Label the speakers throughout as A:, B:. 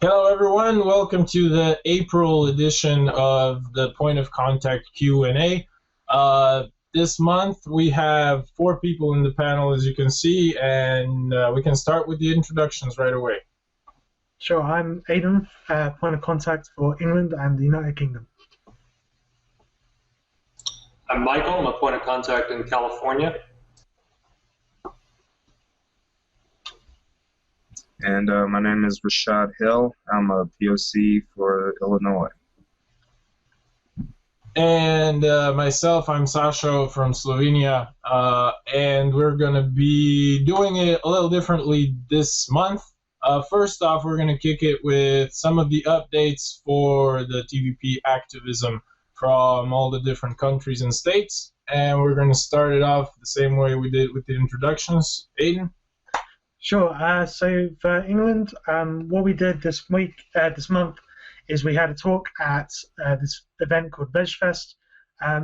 A: Hello, everyone. Welcome to the April edition of the Point of Contact Q&A. This month, we have 4 people in the panel, as you can see, and we can start with the introductions right away.
B: Sure, I'm Aidan, point of contact for England and the United Kingdom.
C: I'm Michael, I'm a point of contact in California.
D: And my name is Rashad Hill. I'm a POC for Illinois.
A: And myself, I'm Sasha from Slovenia, and we're going to be doing it a little differently this month. First off, we're going to kick it with some of the updates for the TVP activism from all the different countries and states, and we're going to start it off the same way we did with the introductions. Aidan?
B: Sure. So for England, what we did this month, is we had a talk at this event called VegFest.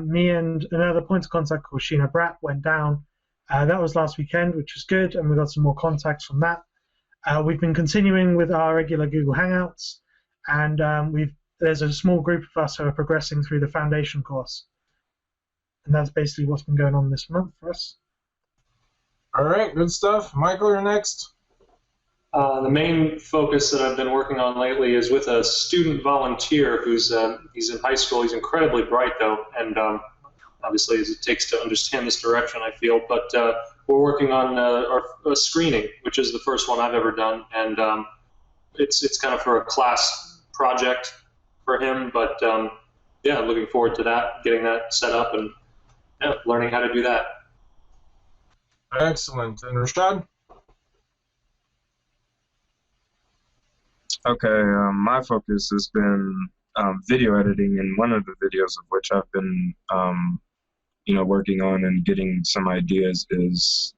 B: Me and another point of contact called Sheena Bratt went down. That was last weekend, which was good, and we got some more contacts from that. We've been continuing with our regular Google Hangouts, and there's a small group of us who are progressing through the foundation course. And that's basically what's been going on this month for us.
A: All right, good stuff. Michael, you're next.
C: The main focus that I've been working on lately is with a student volunteer who's he's in high school. He's incredibly bright, though, and obviously as it takes to understand this direction, I feel. But we're working on our screening, which is the first one I've ever done, and it's kind of for a class project for him. But yeah, looking forward to that, getting that set up, and learning how to do that.
A: Excellent. And Rashad?
D: Okay, my focus has been video editing, and one of the videos of which I've been, working on and getting some ideas is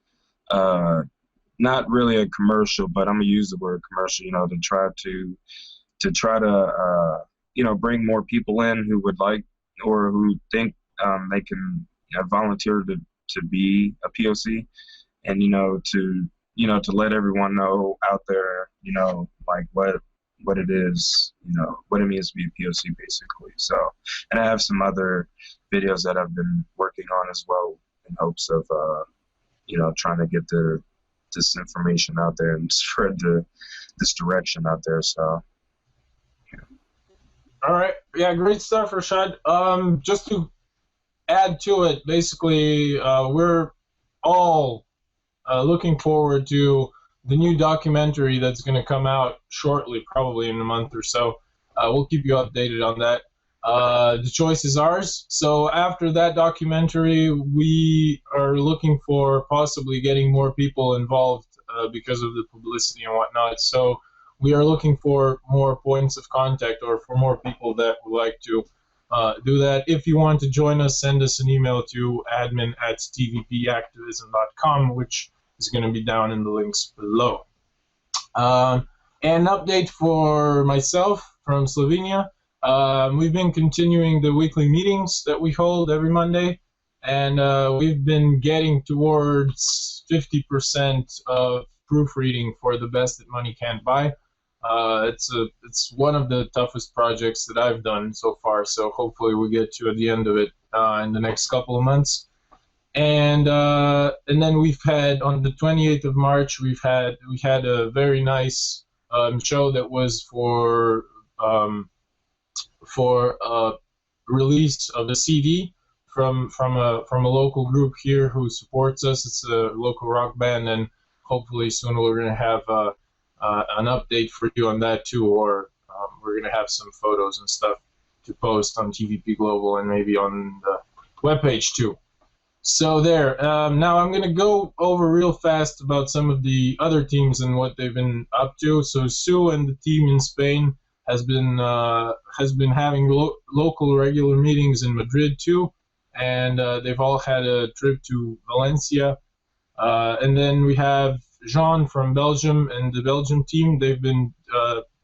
D: not really a commercial, but I'm gonna use the word commercial, to try to bring more people in who would like or who think they can volunteer to be a POC, and to let everyone know out there, like what it is, what it means to be a POC, basically. So, and I have some other videos that I've been working on as well in hopes of, trying to get this information out there and spread this direction out there. So, yeah.
A: All right. Yeah, great stuff, Rashad. Just to add to it, basically, we're all looking forward to the new documentary that's going to come out shortly, probably in a month or so. We'll keep you updated on that. The choice is ours. So after that documentary, we are looking for possibly getting more people involved because of the publicity and whatnot. So we are looking for more points of contact or for more people that would like to do that. If you want to join us, send us an email to admin@tvpactivism.com, which is going to be down in the links below. An update for myself from Slovenia. We've been continuing the weekly meetings that we hold every Monday, and we've been getting towards 50% of proofreading for The Best That Money Can't Buy. It's one of the toughest projects that I've done so far, so hopefully we get to the end of it in the next couple of months. And then we've had on the 28th of March we had a very nice show that was for release of a CD from a local group here who supports us. It's a local rock band, and hopefully soon we're going to have an update for you on that too, or we're going to have some photos and stuff to post on TVP Global and maybe on the webpage too. So there. Now I'm going to go over real fast about some of the other teams and what they've been up to. So Sue and the team in Spain has been having local regular meetings in Madrid too, and they've all had a trip to Valencia. And then we have Jean from Belgium and the Belgium team. They've been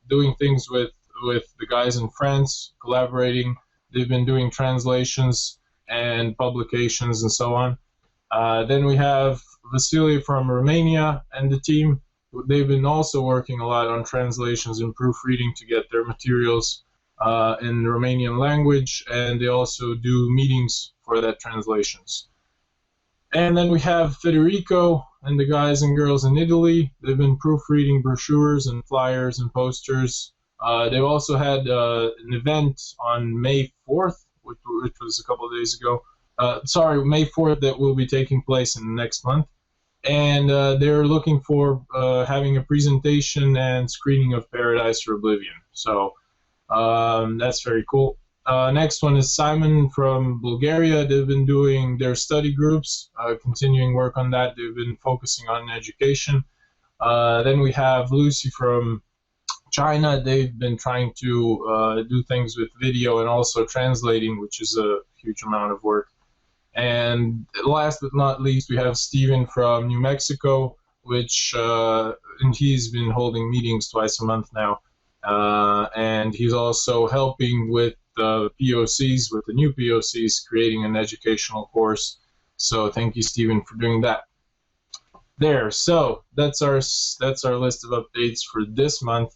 A: doing things with the guys in France, collaborating. They've been doing translations and publications and so on. Then we have Vasily from Romania and the team, they've been also working a lot on translations and proofreading to get their materials in Romanian language, and they also do meetings for that translations. And then we have Federico and the guys and girls in Italy. They've been proofreading brochures and flyers and posters. They've also had an event on May 4th, which was a couple of days ago. May 4th, that will be taking place in the next month. And they're looking for having a presentation and screening of Paradise for Oblivion. So that's very cool. Next one is Simon from Bulgaria. They've been doing their study groups, continuing work on that. They've been focusing on education. Then we have Lucy from China. They've been trying to do things with video and also translating, which is a huge amount of work. And last but not least, we have Steven from New Mexico, and he's been holding meetings twice a month now. And he's also helping with the POCs, with the new POCs, creating an educational course. So thank you, Steven, for doing that. There, so that's our list of updates for this month,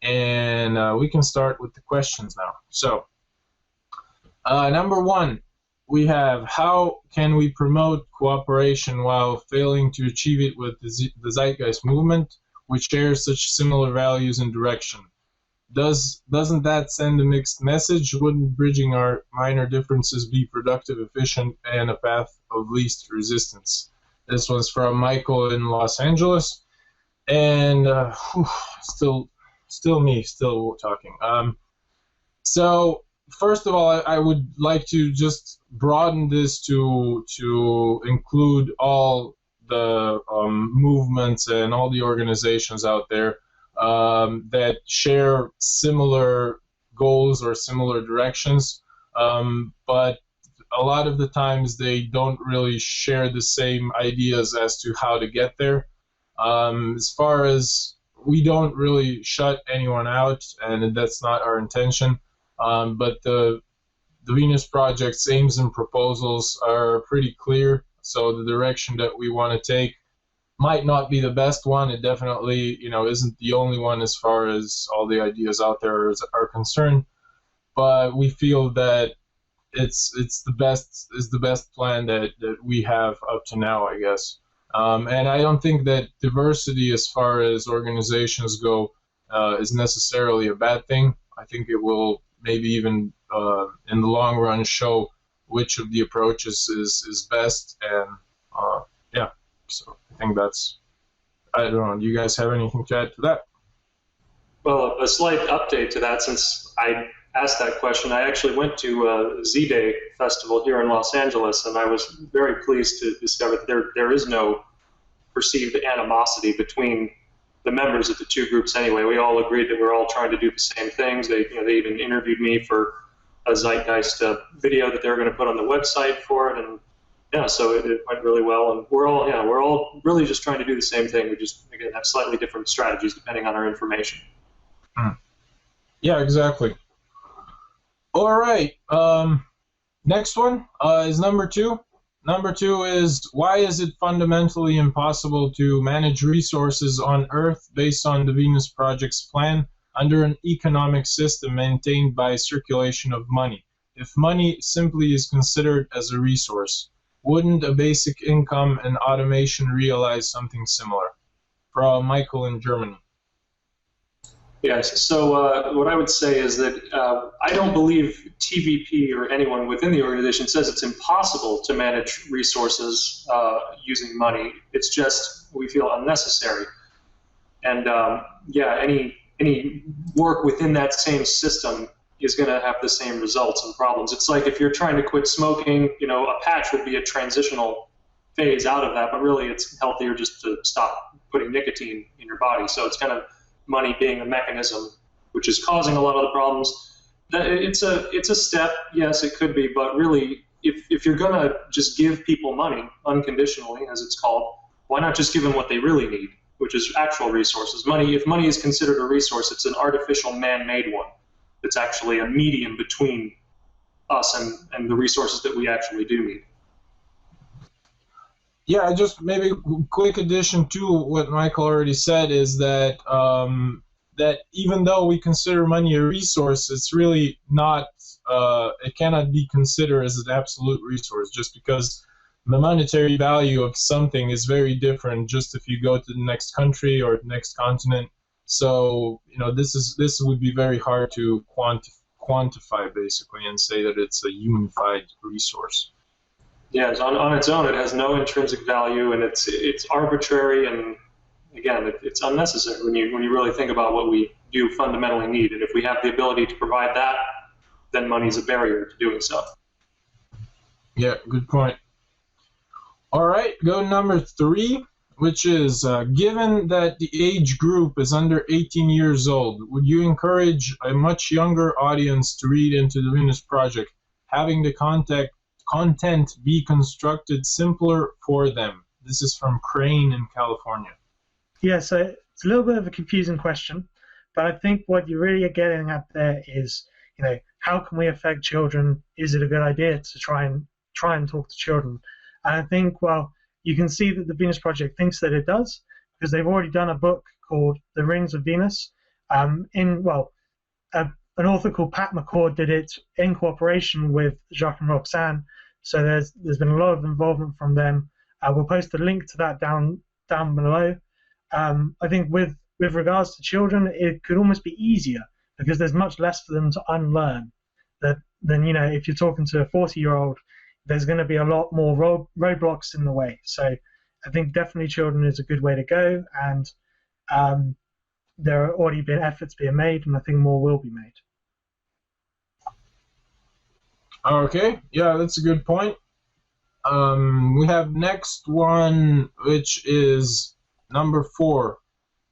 A: and we can start with the questions now. So, number one, we have, how can we promote cooperation while failing to achieve it with the Zeitgeist movement, which shares such similar values and direction? Doesn't that send a mixed message? Wouldn't bridging our minor differences be productive, efficient, and a path of least resistance? This one's from Michael in Los Angeles, and still talking. So first of all, I would like to just broaden this to include all the movements and all the organizations out there that share similar goals or similar directions, but a lot of the times they don't really share the same ideas as to how to get there. As far as, we don't really shut anyone out, and that's not our intention, but the Venus Project's aims and proposals are pretty clear, so the direction that we want to take might not be the best one. It definitely, isn't the only one as far as all the ideas out there are concerned, but we feel that it's the best plan that we have up to now, I guess. And I don't think that diversity as far as organizations go is necessarily a bad thing. I think it will maybe even in the long run show which of the approaches is best, and yeah, so I think that's, I don't know, do you guys have anything to add to that?
C: Well, a slight update to that, since I asked that question. I actually went to Z-Day Festival here in Los Angeles, and I was very pleased to discover that there is no perceived animosity between the members of the two groups anyway. We all agreed that we're all trying to do the same things. They even interviewed me for a Zeitgeist video that they were going to put on the website for it, and yeah, so it went really well. And we're all really just trying to do the same thing. We just, again, have slightly different strategies depending on our information.
A: Yeah, exactly. All right. Next one is number two. Number two is, why is it fundamentally impossible to manage resources on Earth based on the Venus Project's plan under an economic system maintained by circulation of money? If money simply is considered as a resource, wouldn't a basic income and automation realize something similar? From Michael in Germany.
C: Yes, so what I would say is that I don't believe TVP or anyone within the organization says it's impossible to manage resources using money. It's just we feel unnecessary. And yeah, any work within that same system is going to have the same results and problems. It's like if you're trying to quit smoking, a patch would be a transitional phase out of that, but really it's healthier just to stop putting nicotine in your body. So it's kind of money being a mechanism which is causing a lot of the problems. It's a step, yes, it could be, but really, if you're going to just give people money unconditionally, as it's called, why not just give them what they really need, which is actual resources? Money, if money is considered a resource, it's an artificial man-made one. It's actually a medium between us and the resources that we actually do need.
A: Yeah, just maybe a quick addition to what Michael already said is that that even though we consider money a resource, it's really not. It cannot be considered as an absolute resource, just because the monetary value of something is very different. Just if you go to the next country or the next continent, so this would be very hard to quantify basically and say that it's a unified resource.
C: Yeah, on its own, it has no intrinsic value, and it's arbitrary, and again, it's unnecessary when you really think about what we do fundamentally need. And if we have the ability to provide that, then money's a barrier to doing so.
A: Yeah, good point. All right, go to number 3, which is given that the age group is under 18 years old, would you encourage a much younger audience to read into the Venus Project, having the content be constructed simpler for them? This is from Krayn in California.
B: Yeah, so it's a little bit of a confusing question, but I think what you're really getting at there is, how can we affect children? Is it a good idea to try and talk to children? And I think, well, you can see that the Venus Project thinks that it does, because they've already done a book called The Rings of Venus. An author called Pat McCord did it in cooperation with Jacques and Roxanne. So there's been a lot of involvement from them. We'll post a link to that down below. I think with regards to children, it could almost be easier because there's much less for them to unlearn than if you're talking to a 40-year-old, there's going to be a lot more roadblocks in the way. So I think definitely children is a good way to go, and there are already been efforts being made, and I think more will be made.
A: Okay, yeah, that's a good point. We have next one, which is number 4.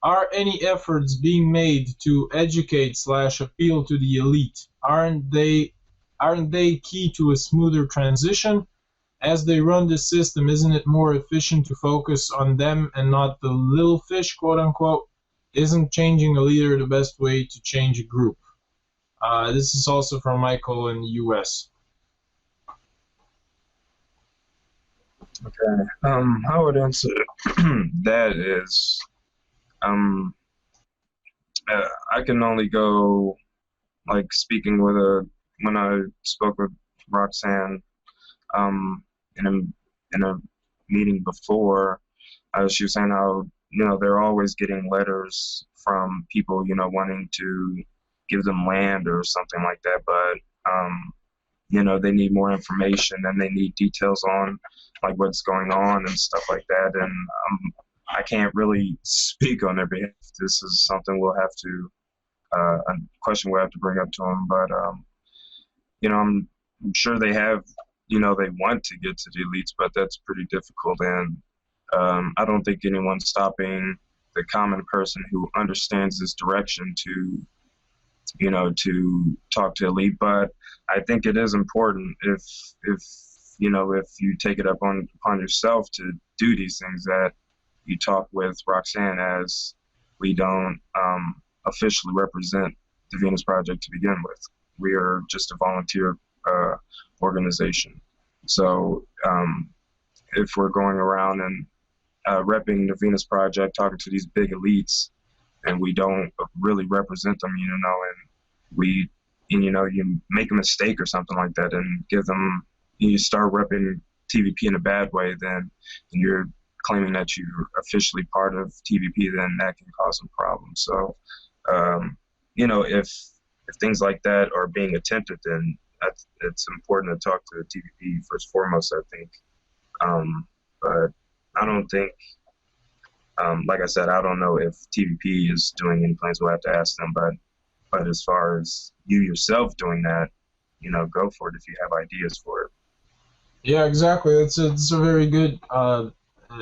A: Are any efforts being made to educate / appeal to the elite? Aren't they key to a smoother transition? As they run the system, isn't it more efficient to focus on them and not the little fish, quote unquote? Isn't changing a leader the best way to change a group? This is also from Michael in the US.
D: Okay. I would answer that is, I can only go, like, speaking with when I spoke with Roxanne, in a meeting before, she was saying how, they're always getting letters from people, wanting to give them land or something like that, but, they need more information and they need details on, like, what's going on and stuff like that, and I can't really speak on their behalf. This is something we'll have to, a question we'll have to bring up to them, but, I'm sure they have, they want to get to the elites, but that's pretty difficult, and I don't think anyone's stopping the common person who understands this direction to talk to elite. But I think it is important if you take it upon yourself to do these things, that you talk with Roxanne, as we don't officially represent the Venus Project to begin with. We are just a volunteer organization. So if we're going around and repping the Venus Project, talking to these big elites, and we don't really represent them, and you make a mistake or something like that and give them, you start repping TVP in a bad way, then you're claiming that you're officially part of TVP, then that can cause some problems. So, if things like that are being attempted, then it's important to talk to TVP first and foremost, I think. But I don't think, like I said, I don't know if TVP is doing any plans. We'll have to ask them. But as far as you yourself doing that, go for it if you have ideas for it.
A: Yeah, exactly. It's a very good.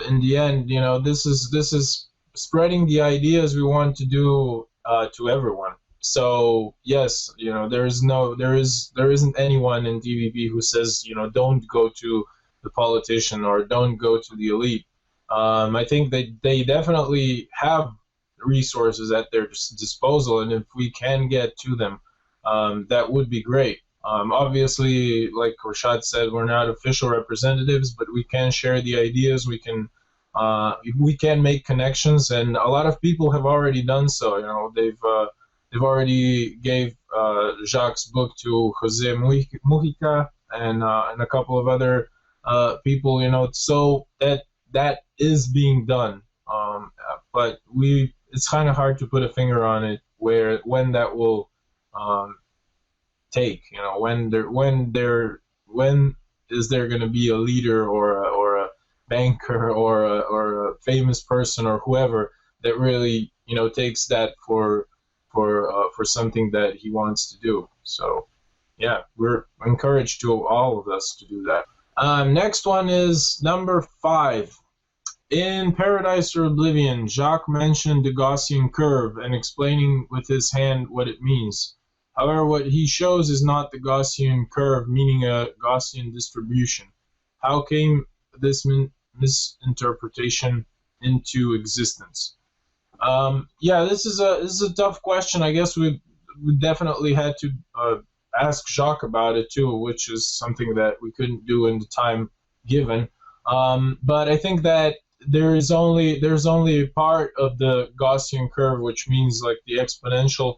A: In the end, this is spreading the ideas we want to do to everyone. So yes, there isn't anyone in TVP who says don't go to the politician or don't go to the elite. I think they definitely have resources at their disposal, and if we can get to them, that would be great. Obviously, like Rashad said, we're not official representatives, but we can share the ideas. We can make connections, and a lot of people have already done so. You know, they've already gave Jacques' book to Jose Mujica and a couple of other people. You know, so that is being done. But it's kind of hard to put a finger on it when that will take. You know, when is there going to be a leader or a banker or a famous person or whoever that really, you know, takes that for something that he wants to do. So yeah, we're encouraged to all of us to do that. Next one is number 5. In Paradise or Oblivion, Jacques mentioned the Gaussian curve and explaining with his hand what it means. However, what he shows is not the Gaussian curve, meaning a Gaussian distribution. How came this misinterpretation into existence? Yeah, this is a tough question. I guess we definitely had to ask Jacques about it too, which is something that we couldn't do in the time given. But I think that there's only a part of the Gaussian curve, which means like the exponential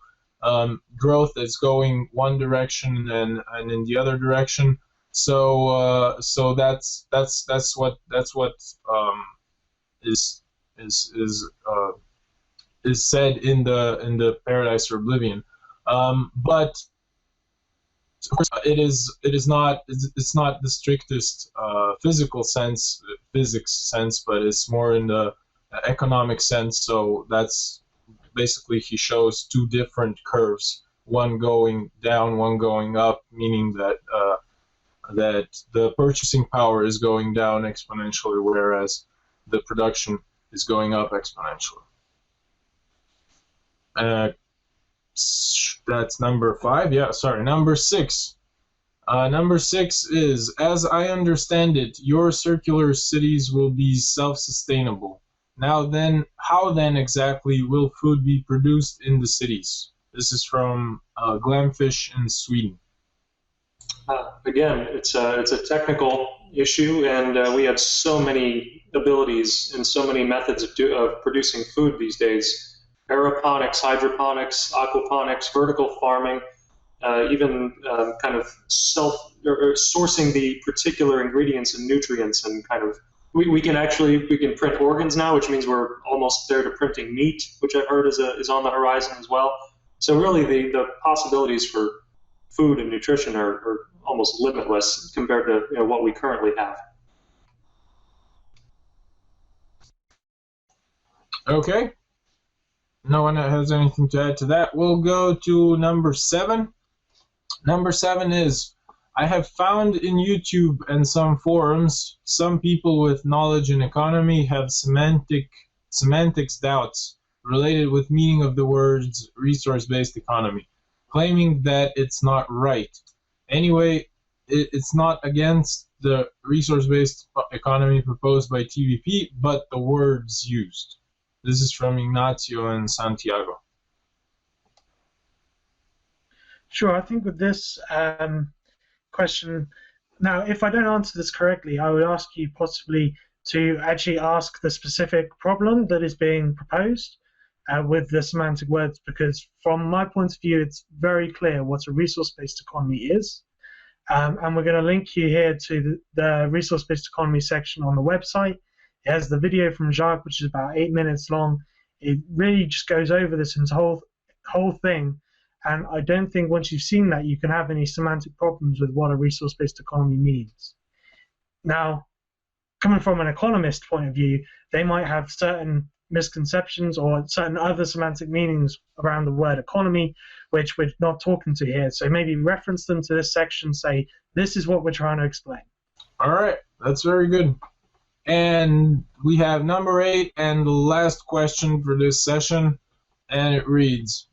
A: growth that's going one direction and in the other direction. So that's what is said in the Paradise or Oblivion. But of course, it's not the strictest physics sense, but it's more in the economic sense. So that's basically, he shows 2 different curves, one going down, one going up, meaning that that the purchasing power is going down exponentially, whereas the production is going up exponentially. That's number 5. Yeah, sorry, number 6. Number 6 is, as I understand it, your circular cities will be self-sustainable. Now then, how then exactly will food be produced in the cities? This is from Glamfish in Sweden.
C: Again, it's a technical issue, and we have so many abilities and so many methods of producing food these days. Aeroponics, hydroponics, aquaponics, vertical farming, even kind of sourcing the particular ingredients and nutrients, and kind of we can print organs now, which means we're almost there to printing meat, which I've heard is on the horizon as well. So really the possibilities for food and nutrition are almost limitless compared to what we currently have.
A: Okay. No one has anything to add to that. We'll go to number 7. Number 7 is, I have found in YouTube and some forums, some people with knowledge in economy have semantics doubts related with meaning of the words resource-based economy, claiming that it's not right. Anyway, it's not against the resource-based economy proposed by TVP, but the words used. This is from Ignacio and Santiago.
B: Sure, I think with this question, now if I don't answer this correctly, I would ask you possibly to actually ask the specific problem that is being proposed with the semantic words, because from my point of view, it's very clear what a resource-based economy is. And we're going to link you here to the resource-based economy section on the website. It has the video from Jacques, which is about 8 minutes long. It really just goes over this whole thing. And I don't think once you've seen that, you can have any semantic problems with what a resource-based economy means. Now, coming from an economist point of view, they might have certain misconceptions or certain other semantic meanings around the word economy, which we're not talking to here. So maybe reference them to this section, say, this is what we're trying to explain.
A: All right, that's very good. And we have number 8 and the last question for this session, and it reads,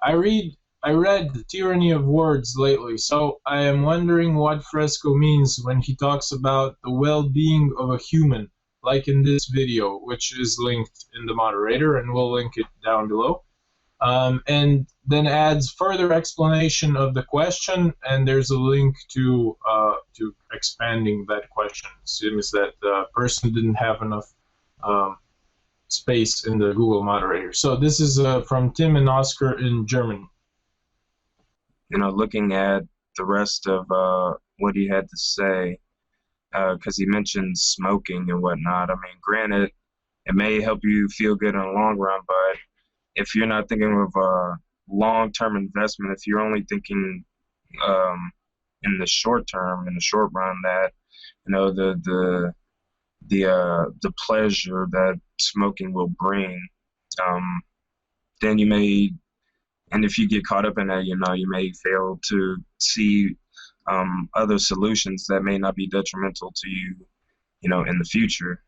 A: I read The Tyranny of Words lately, so I am wondering what Fresco means when he talks about the well-being of a human, like in this video, which is linked in the moderator, and we'll link it down below. and then adds further explanation of the question, and there's a link to expanding that question. It seems that the person didn't have enough space in the Google moderator. So this is from Tim and Oscar in Germany.
D: Looking at the rest of what he had to say, because he mentioned smoking and whatnot. I mean, granted, it may help you feel good in the long run, but if you're not thinking of a long-term investment, if you're only thinking in the short term, in the short run, that the pleasure that smoking will bring, then you may, and if you get caught up in that, you may fail to see other solutions that may not be detrimental to you, in the future.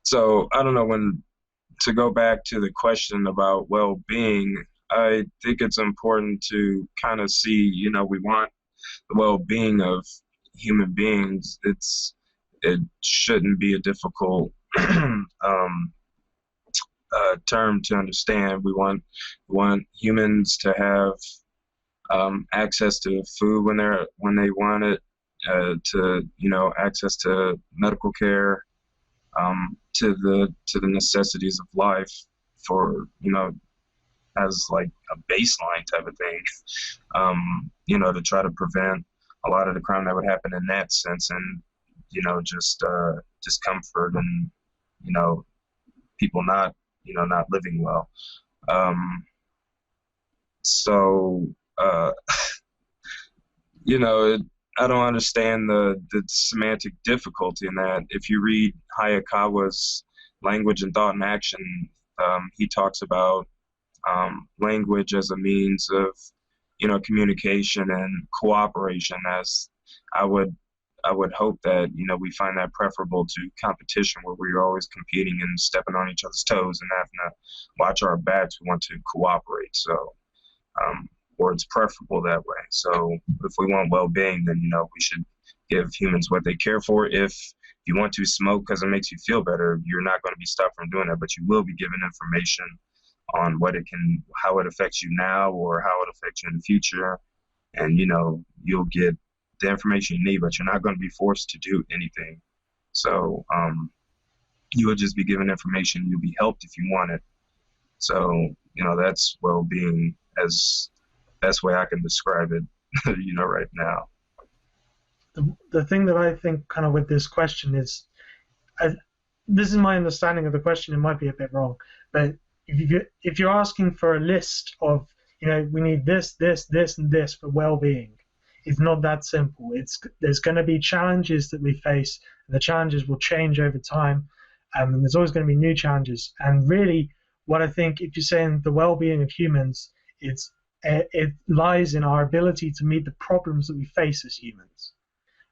D: So I don't know, to go back to the question about well-being, I think it's important to kind of see, we want the well-being of human beings. It shouldn't be a difficult term to understand. We want humans to have access to food when they want it, to access to medical care, to the necessities of life, for as like a baseline type of thing, to try to prevent a lot of the crime that would happen in that sense, and just discomfort and people not living well. I don't understand the semantic difficulty in that. If you read Hayakawa's Language and Thought and Action, he talks about language as a means of communication and cooperation. As I would hope that we find that preferable to competition, where we're always competing and stepping on each other's toes and having to watch our backs. We want to cooperate, so or it's preferable that way. So if we want well-being, then we should give humans what they care for. If you want to smoke because it makes you feel better, you're not going to be stopped from doing that, but you will be given information on how it affects you now or how it affects you in the future, and you'll get the information you need, but you're not going to be forced to do anything. So you will just be given information. You'll be helped if you want it. So that's well-being as best way I can describe it, right now.
B: The thing that I think kind of with this question is, this is my understanding of the question. It might be a bit wrong, but if you're asking for a list of, we need this, this, this, and this for well-being, it's not that simple. There's going to be challenges that we face, and the challenges will change over time, and there's always going to be new challenges. And really, what I think, if you're saying the well-being of humans, it lies in our ability to meet the problems that we face as humans.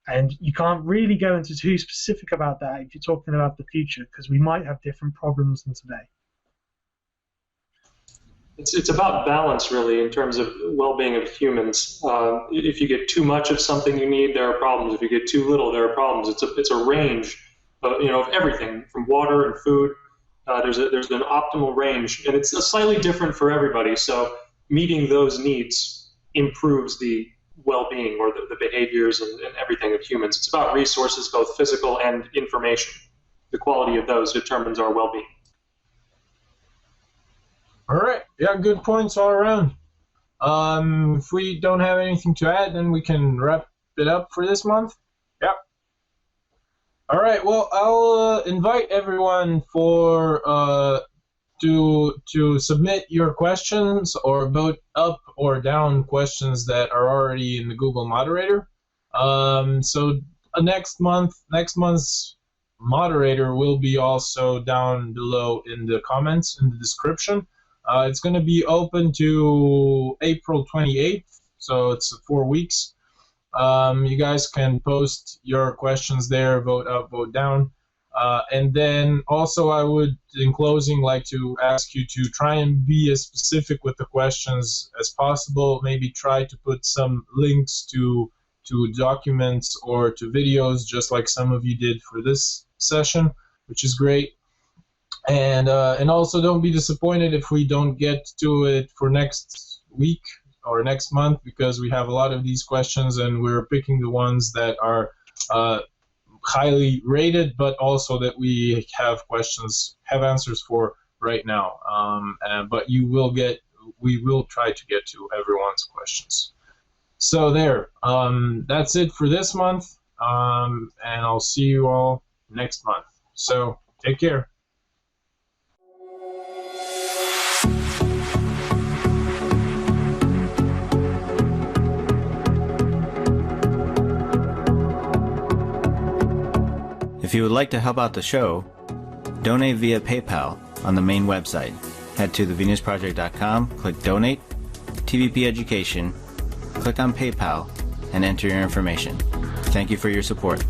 B: And you can't really go into too specific about that if you're talking about the future, because we might have different problems than today.
C: It's about balance, really, in terms of well-being of humans. If you get too much of something you need, there are problems. If you get too little, there are problems. It's a range, of everything from water and food. There's an optimal range, and it's slightly different for everybody. So meeting those needs improves the well-being or the behaviors and everything of humans. It's about resources, both physical and information. The quality of those determines our well-being.
A: All right. Yeah, good points all around. If we don't have anything to add, then we can wrap it up for this month. Yep. All right. Well, I'll invite everyone to submit your questions or vote up or down questions that are already in the Google moderator. So next month's moderator will be also down below in the comments in the description. It's going to be open to April 28th, so it's 4 weeks. You guys can post your questions there, vote up, vote down. And then also I would, in closing, like to ask you to try and be as specific with the questions as possible. Maybe try to put some links to documents or to videos, just like some of you did for this session, which is great. And also don't be disappointed if we don't get to it for next week or next month, because we have a lot of these questions and we're picking the ones that are highly rated, but also that we have answers for right now. But we will try to get to everyone's questions. So there, that's it for this month, and I'll see you all next month. So take care.
E: If you would like to help out the show, donate via PayPal on the main website. Head to thevenusproject.com, click Donate, TVP Education, click on PayPal, and enter your information. Thank you for your support.